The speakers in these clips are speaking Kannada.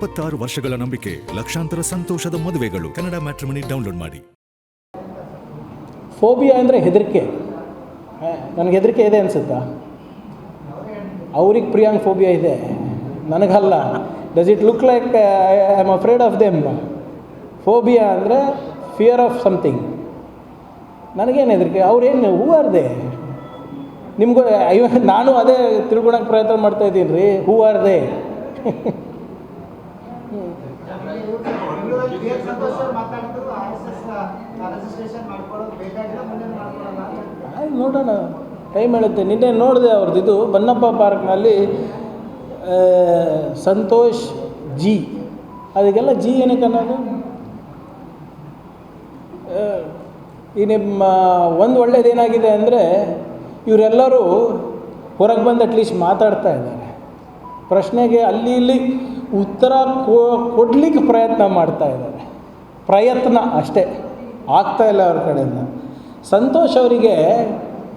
26 ವರ್ಷಗಳ ನಂಬಿಕೆ, ಲಕ್ಷಾಂತರ ಸಂತೋಷದ ಮದುವೆಗಳು. ಕನ್ನಡ ಮ್ಯಾಟ್ರಿಮನಿ ಡೌನ್ಲೋಡ್ ಮಾಡಿ. ಫೋಬಿಯಾ ಅಂದರೆ ಹೆದರಿಕೆ. ನನಗೆ ಹೆದರಿಕೆ ಇದೆ ಅನಿಸುತ್ತಾ? ಅವ್ರಿಗೆ ಪ್ರಿಯಾಂಕ್ ಫೋಬಿಯಾ ಇದೆ, ನನಗಲ್ಲ. Does it look like I am afraid of them? Phobia ಅಂದರೆ ಫಿಯರ್ ಆಫ್ ಸಮಥಿಂಗ್. ನನಗೇನು ಹೆದರಿಕೆ? ಅವ್ರೇನು ಹೂ ಆರ್ ದೇ? ನಿಮಗೂ ನಾನು ಅದೇ ತಿಳ್ಕೊಳಕ್ಕೆ ಪ್ರಯತ್ನ ಮಾಡ್ತಾಯಿದ್ದೀನಿ ರೀ. Who are they? ನೋಡೋಣ, ಟೈಮ್ ಹೇಳುತ್ತೆ. ನಿನ್ನೆ ನೋಡಿದೆ ಅವ್ರದ್ದು ಇದು ಬನ್ನಪ್ಪ ಪಾರ್ಕ್ನಲ್ಲಿ ಸಂತೋಷ್ ಜಿ, ಅದಕ್ಕೆಲ್ಲ ಜಿ ಏನಕ್ಕೆ ಅನ್ನೋದು? ಈ ನಿಮ್ಮ ಒಂದು ಒಳ್ಳೇದೇನಾಗಿದೆ ಅಂದರೆ ಇವರೆಲ್ಲರೂ ಹೊರಗೆ ಬಂದು ಅಟ್ಲೀಸ್ಟ್ ಮಾತಾಡ್ತಾ ಇದ್ದಾರೆ, ಪ್ರಶ್ನೆಗೆ ಅಲ್ಲಿ ಇಲ್ಲಿ ಉತ್ತರ ಕೊಡಲಿಕ್ಕೆ ಪ್ರಯತ್ನ ಮಾಡ್ತಾ ಇದ್ದಾರೆ. ಪ್ರಯತ್ನ ಅಷ್ಟೇ, ಆಗ್ತಾ ಇಲ್ಲ ಅವ್ರ ಕಡೆಯಿಂದ. ಸಂತೋಷ್ ಅವರಿಗೆ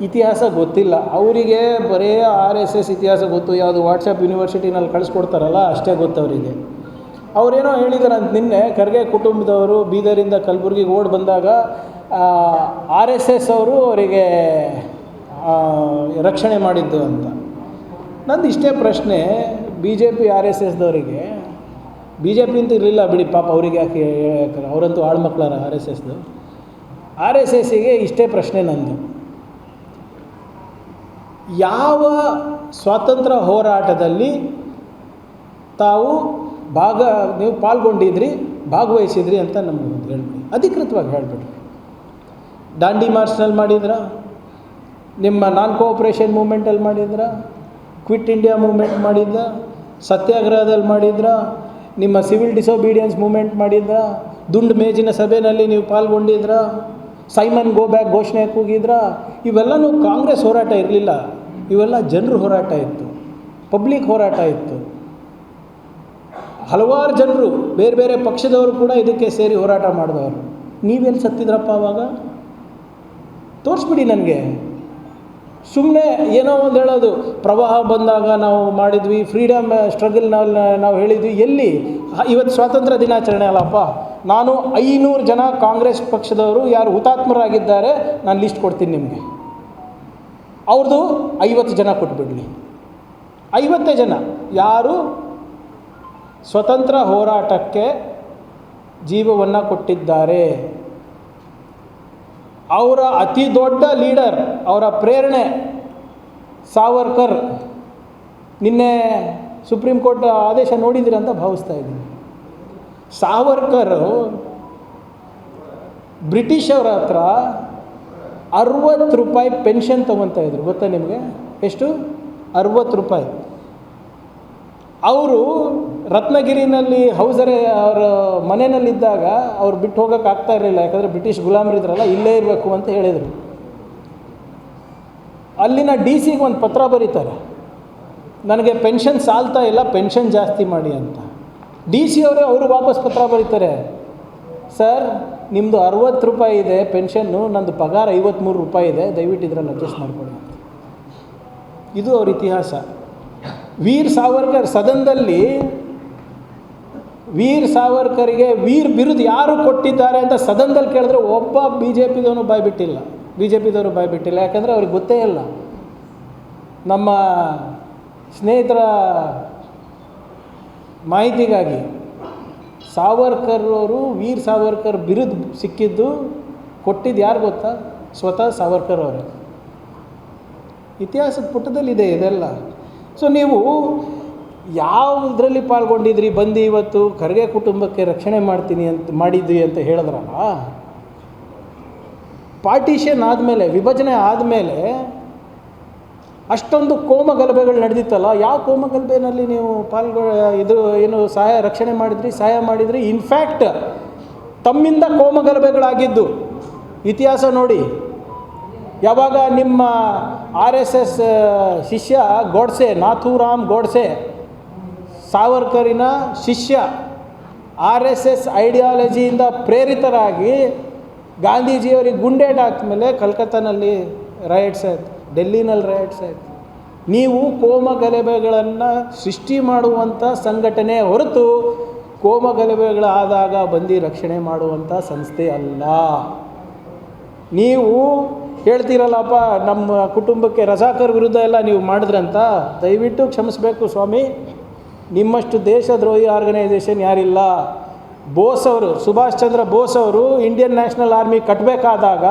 ಇತಿಹಾಸ ಗೊತ್ತಿಲ್ಲ, ಅವರಿಗೆ ಬರೀ RSS ಇತಿಹಾಸ ಗೊತ್ತು. ಯಾವುದು ವಾಟ್ಸಪ್ ಯೂನಿವರ್ಸಿಟಿನಲ್ಲಿ ಕಳಿಸ್ಕೊಡ್ತಾರಲ್ಲ ಅಷ್ಟೇ ಗೊತ್ತು ಅವರಿಗೆ. ಅವರೇನೋ ಹೇಳಿದಾರಂತ ನಿನ್ನೆ, ಖರ್ಗೆ ಕುಟುಂಬದವರು ಬೀದರಿಂದ ಕಲಬುರ್ಗಿಗೆ ಓಡಿ ಬಂದಾಗ RSS ಅವರು ಅವರಿಗೆ ರಕ್ಷಣೆ ಮಾಡಿದ್ದು ಅಂತ. ನಂದು ಇಷ್ಟೇ ಪ್ರಶ್ನೆ, BJP RSSದವರಿಗೆ, BJP ಅಂತ ಇರಲಿಲ್ಲ ಬಿಡಿ ಪಾಪ, ಅವರಿಗೆ ಯಾಕೆ, ಅವರಂತೂ ಆಳ್ಮಕ್ಳಾರ RSSಗೆ ಇಷ್ಟೇ ಪ್ರಶ್ನೆ ನಂದು. ಯಾವ ಸ್ವಾತಂತ್ರ್ಯ ಹೋರಾಟದಲ್ಲಿ ತಾವು ನೀವು ಪಾಲ್ಗೊಂಡಿದ್ರಿ, ಭಾಗವಹಿಸಿದ್ರಿ ಅಂತ ನಮಗೆ ಹೇಳ್ಬಿಡಿ, ಅಧಿಕೃತವಾಗಿ ಹೇಳಿಬಿಡ್ರಿ. ದಾಂಡಿ ಮಾರ್ಚ್ನಲ್ಲಿ ಮಾಡಿದ್ರ? ನಿಮ್ಮ ನಾನ್ ಕೋಆಪ್ರೇಷನ್ ಮೂಮೆಂಟಲ್ಲಿ ಮಾಡಿದ್ರ? ಕ್ವಿಟ್ ಇಂಡಿಯಾ ಮೂಮೆಂಟ್ ಮಾಡಿದ್ದ? ಸತ್ಯಾಗ್ರಹದಲ್ಲಿ ಮಾಡಿದ್ರ? ನಿಮ್ಮ ಸಿವಿಲ್ ಡಿಸೊಬೀಡಿಯನ್ಸ್ ಮೂಮೆಂಟ್ ಮಾಡಿದ್ದ? ದುಂಡು ಮೇಜಿನ ಸಭೆಯಲ್ಲಿ ನೀವು ಪಾಲ್ಗೊಂಡಿದ್ರ? ಸೈಮನ್ ಗೋ ಬ್ಯಾಕ್ ಘೋಷಣೆ ಕೂಗಿದ್ರ? ಇವೆಲ್ಲನೂ ಕಾಂಗ್ರೆಸ್ ಹೋರಾಟ ಇರಲಿಲ್ಲ, ಇವೆಲ್ಲ ಜನರ ಹೋರಾಟ ಇತ್ತು, ಪಬ್ಲಿಕ್ ಹೋರಾಟ ಇತ್ತು. ಹಲವಾರು ಜನರು, ಬೇರೆ ಬೇರೆ ಪಕ್ಷದವರು ಕೂಡ ಇದಕ್ಕೆ ಸೇರಿ ಹೋರಾಟ ಮಾಡಿದವರು. ನೀವೆಲ್ಲಿ ಸತ್ತಿದ್ರಪ್ಪ ಆವಾಗ? ತೋರಿಸ್ಬಿಡಿ ನನಗೆ. ಸುಮ್ಮನೆ ಏನೋ ಒಂದು ಹೇಳೋದು, ಪ್ರವಾಹ ಬಂದಾಗ ನಾವು ಮಾಡಿದ್ವಿ, ಫ್ರೀಡಮ್ ಸ್ಟ್ರಗಲ್ನಲ್ಲಿ ನಾವು ಹೇಳಿದ್ವಿ. ಎಲ್ಲಿ? ಇವತ್ತು ಸ್ವಾತಂತ್ರ್ಯ ದಿನಾಚರಣೆ ಅಲ್ಲಪ್ಪ, ನಾನು 500 ಜನ ಕಾಂಗ್ರೆಸ್ ಪಕ್ಷದವರು ಯಾರು ಹುತಾತ್ಮರಾಗಿದ್ದಾರೆ ನಾನು ಲಿಸ್ಟ್ ಕೊಡ್ತೀನಿ ನಿಮಗೆ. ಅವ್ರದ್ದು 50 ಜನ ಕೊಟ್ಬಿಡಲಿ. 50 ಜನ ಯಾರು ಸ್ವತಂತ್ರ ಹೋರಾಟಕ್ಕೆ ಜೀವವನ್ನು ಕೊಟ್ಟಿದ್ದಾರೆ, ಅವರ ಅತಿ ದೊಡ್ಡ ಲೀಡರ್, ಅವರ ಪ್ರೇರಣೆ ಸಾವರ್ಕರ್. ನಿನ್ನೆ ಸುಪ್ರೀಂ ಕೋರ್ಟ್ ಆದೇಶ ನೋಡಿದ್ದೀರ ಅಂತ ಭಾವಿಸ್ತಾ ಇದ್ದೀನಿ. ಸಾವರ್ಕರ್ ಬ್ರಿಟಿಷ್ ಅವರ ಹತ್ರ 60 ರೂಪಾಯಿ ಪೆನ್ಷನ್ ತೊಗೊತಾ ಇದ್ರು, ಗೊತ್ತಾ ನಿಮಗೆ? ಎಷ್ಟು? 60 ರೂಪಾಯಿ. ಅವರು ರತ್ನಗಿರಿನಲ್ಲಿ ಹೌಸರೆ ಅವರ ಮನೆಯಲ್ಲಿದ್ದಾಗ ಅವ್ರು ಬಿಟ್ಟು ಹೋಗೋಕೆ ಆಗ್ತಾ ಇರಲಿಲ್ಲ, ಯಾಕಂದರೆ ಬ್ರಿಟಿಷ್ ಗುಲಾಮರಿದ್ರಲ್ಲ, ಇಲ್ಲೇ ಇರಬೇಕು ಅಂತ ಹೇಳಿದರು. ಅಲ್ಲಿನ DC ಒಂದು ಪತ್ರ ಬರೀತಾರೆ, ನನಗೆ ಪೆನ್ಷನ್ ಸಾಲ್ತಾ ಇಲ್ಲ, ಪೆನ್ಷನ್ ಜಾಸ್ತಿ ಮಾಡಿ ಅಂತ. DC ಅವರು ವಾಪಸ್ ಪತ್ರ ಬರೀತಾರೆ, ಸರ್ ನಿಮ್ಮದು 60 ರೂಪಾಯಿ ಇದೆ ಪೆನ್ಷನ್ನು, ನಂದು ಪಗಾರ 53 ರೂಪಾಯಿ ಇದೆ, ದಯವಿಟ್ಟು ಇದರಲ್ಲಿ ಅಡ್ಜಸ್ಟ್ ಮಾಡಿಕೊಡಿ ಅಂತ. ಇದು ಅವ್ರ ಇತಿಹಾಸ. ವೀರ್ ಸಾವರ್ಕರ್ ಸದನದಲ್ಲಿ ವೀರ್ ಸಾವರ್ಕರ್ಗೆ ವೀರ್ ಬಿರುದು ಯಾರು ಕೊಟ್ಟಿದ್ದಾರೆ ಅಂತ ಸದನದಲ್ಲಿ ಕೇಳಿದ್ರೆ ಒಬ್ಬ BJPದವನು BJPದವರು ಬಾಯ್ಬಿಟ್ಟಿಲ್ಲ. ಯಾಕಂದರೆ ಅವ್ರಿಗೆ ಗೊತ್ತೇ ಇಲ್ಲ. ನಮ್ಮ ಸ್ನೇಹಿತರ ಮಾಹಿತಿಗಾಗಿ, ಸಾವರ್ಕರ್ ಅವರು ವೀರ್ ಸಾವರ್ಕರ್ ಬಿರುದು ಸಿಕ್ಕಿದ್ದು ಕೊಟ್ಟಿದ್ದು ಯಾರು ಗೊತ್ತಾ? ಸ್ವತಃ ಸಾವರ್ಕರ್ ಅವರೇ. ಇತಿಹಾಸದ ಪುಟದಲ್ಲಿದೆ ಇದೆಲ್ಲ. ಸೊ ನೀವು ಯಾವುದರಲ್ಲಿ ಪಾಲ್ಗೊಂಡಿದ್ರಿ? ಬಂದು ಇವತ್ತು ಖರ್ಗೆ ಕುಟುಂಬಕ್ಕೆ ರಕ್ಷಣೆ ಮಾಡಿದ್ವಿ ಅಂತ ಹೇಳಿದ್ರಲ್ಲ, ಪಾರ್ಟಿಷನ್ ಆದಮೇಲೆ, ವಿಭಜನೆ ಆದಮೇಲೆ ಅಷ್ಟೊಂದು ಕೋಮಗಲಭೆಗಳು ನಡೆದಿತ್ತಲ್ಲ, ಯಾವ ಕೋಮಗಲಭೆಯಲ್ಲಿ ನೀವು ರಕ್ಷಣೆ ಮಾಡಿದ್ರಿ, ಸಹಾಯ ಮಾಡಿದ್ರಿ? ಇನ್ಫ್ಯಾಕ್ಟ್ ತಮ್ಮಿಂದ ಕೋಮಗಲಭೆಗಳಾಗಿದ್ದು ಇತಿಹಾಸ ನೋಡಿ. ಯಾವಾಗ ನಿಮ್ಮ RSS ಶಿಷ್ಯ ಗೋಡ್ಸೆ, ನಾಥೂರಾಮ್ ಗೋಡ್ಸೆ, ಸಾವರ್ಕರಿನ ಶಿಷ್ಯ, RSS ಐಡಿಯಾಲಜಿಯಿಂದ ಪ್ರೇರಿತರಾಗಿ ಗಾಂಧೀಜಿಯವರಿಗೆ ಗುಂಡೇಟ್ ಹಾಕಿದ್ಮೇಲೆ ಕಲ್ಕತ್ತಾನಲ್ಲಿ ರೈಟ್ಸ್ ಆಯಿತು, ಡೆಲ್ಲಿನಲ್ಲಿ ರೈಟ್ಸ್ ಆಯಿತು. ನೀವು ಕೋಮ ಗಲಭೆಗಳನ್ನು ಸೃಷ್ಟಿ ಮಾಡುವಂಥ ಸಂಘಟನೆ ಹೊರತು ಕೋಮಗಲಭೆಗಳಾದಾಗ ಬಂದು ರಕ್ಷಣೆ ಮಾಡುವಂಥ ಸಂಸ್ಥೆ ಅಲ್ಲ. ನೀವು ಹೇಳ್ತೀರಲ್ಲಪ್ಪ ನಮ್ಮ ಕುಟುಂಬಕ್ಕೆ ರಜಾಕರ್ ವಿರುದ್ಧ ಎಲ್ಲ ನೀವು ಮಾಡಿದ್ರಂತ, ದಯವಿಟ್ಟು ಕ್ಷಮಿಸಬೇಕು ಸ್ವಾಮಿ. ನಿಮ್ಮಷ್ಟು ದೇಶದ್ರೋಹಿ ಆರ್ಗನೈಸೇಷನ್ ಯಾರಿಲ್ಲ. ಬೋಸ್ ಅವರು, ಸುಭಾಷ್ ಚಂದ್ರ ಬೋಸ್ ಅವರು ಇಂಡಿಯನ್ ನ್ಯಾಷನಲ್ ಆರ್ಮಿ ಕಟ್ಟಬೇಕಾದಾಗ,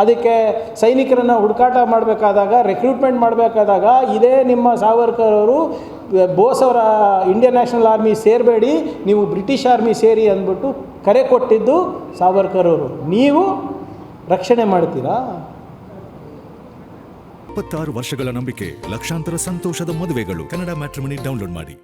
ಅದಕ್ಕೆ ಸೈನಿಕರನ್ನು ಹುಡುಕಾಟ ಮಾಡಬೇಕಾದಾಗ, ರಿಕ್ರೂಟ್ಮೆಂಟ್ ಮಾಡಬೇಕಾದಾಗ ಇದೇ ನಿಮ್ಮ ಸಾವರ್ಕರ್ ಅವರು ಬೋಸ್ ಅವರ ಇಂಡಿಯನ್ ನ್ಯಾಷನಲ್ ಆರ್ಮಿ ಸೇರಬೇಡಿ, ನೀವು ಬ್ರಿಟಿಷ್ ಆರ್ಮಿ ಸೇರಿ ಅಂದ್ಬಿಟ್ಟು ಕರೆ ಕೊಟ್ಟಿದ್ದು ಸಾವರ್ಕರ್ ಅವರು. ನೀವು ರಕ್ಷಣೆ ಮಾಡ್ತೀರಾ? 26 ವರ್ಷಗಳ ನಂಬಿಕೆ, ಲಕ್ಷಾಂತರ ಸಂತೋಷದ ಮದುವೆಗಳು. ಕನ್ನಡ ಮ್ಯಾಟ್ರಿಮನಿ ಡೌನ್ಲೋಡ್ ಮಾಡಿ.